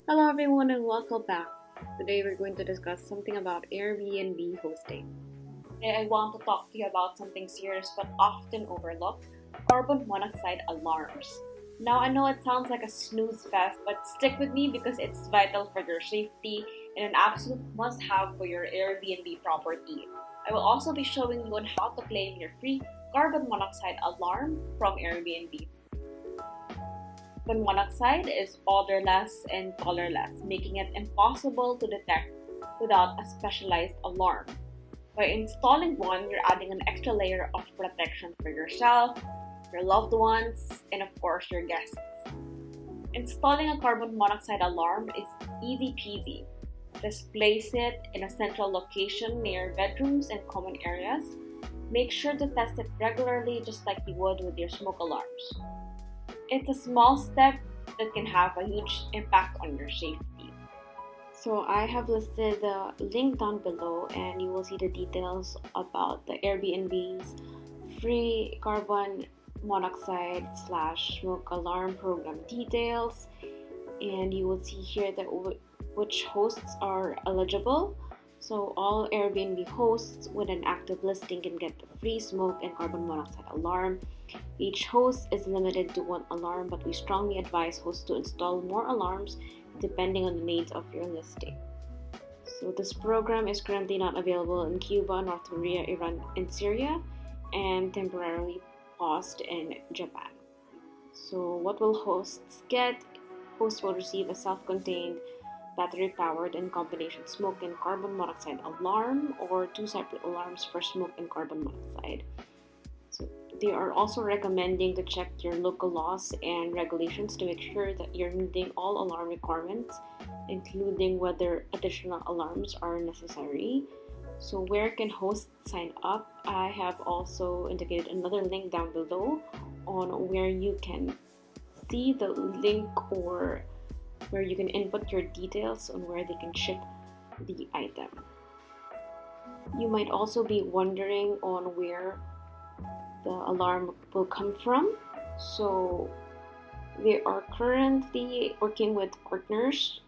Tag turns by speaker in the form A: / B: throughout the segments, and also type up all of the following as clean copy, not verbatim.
A: Hello everyone and welcome back. Today we're going to discuss something about Airbnb hosting. Today I want to talk to you about something serious but often overlooked, carbon monoxide alarms. Now I know it sounds like a snooze fest, but stick with me because it's vital for your safety and an absolute must-have for your Airbnb property. I will also be showing you on how to claim your free carbon monoxide alarm from Airbnb. Carbon monoxide is odorless and colorless, making it impossible to detect without a specialized alarm. By installing one, you're adding an extra layer of protection for yourself, your loved ones, and of course your guests. Installing a carbon monoxide alarm is easy peasy. Just place it in a central location near bedrooms and common areas. Make sure to test it regularly just like you would with your smoke alarms. It's a small step that can have a huge impact on your safety. So I have listed the link down below and you will see the details about the Airbnb's free carbon monoxide / smoke alarm program details, and you will see here that which hosts are eligible. So all Airbnb hosts with an active listing can get the free smoke and carbon monoxide alarm. Each host is limited to one alarm, but we strongly advise hosts to install more alarms depending on the needs of your listing. So this program is currently not available in Cuba, North Korea, Iran, and Syria, and temporarily paused in Japan. So what will hosts get? Hosts will receive a self-contained battery-powered and combination smoke and carbon monoxide alarm, or two separate alarms for smoke and carbon monoxide. So they are also recommending to check your local laws and regulations to make sure that you're meeting all alarm requirements, including whether additional alarms are necessary. So where can hosts sign up? I have also indicated another link down below on where you can see the link or where you can input your details on where they can ship the item. You might also be wondering on where the alarm will come from. So they are currently working with partners,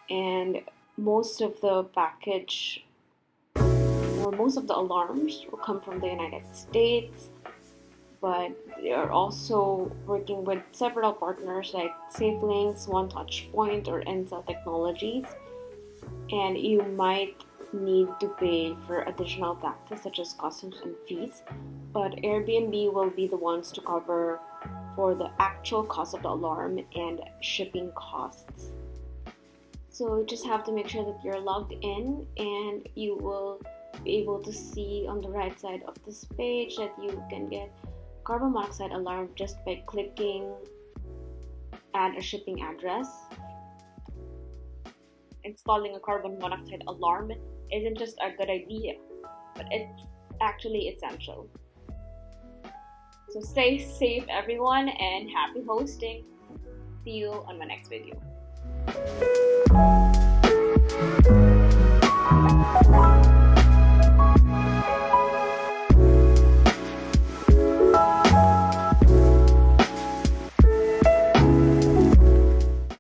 A: and most of the package or most of the alarms will come from the United States, but they are also working with several partners like SafeLinks, One Touch Point, or Encel Technologies, and you might need to pay for additional taxes such as customs and fees, but Airbnb will be the ones to cover for the actual cost of the alarm and shipping costs. So you just have to make sure that you're logged in, and you will be able to see on the right side of this page that you can get carbon monoxide alarm just by clicking add a shipping address. Installing a carbon monoxide alarm isn't just a good idea, but it's actually essential. So stay safe everyone, and happy hosting. See you on my next video.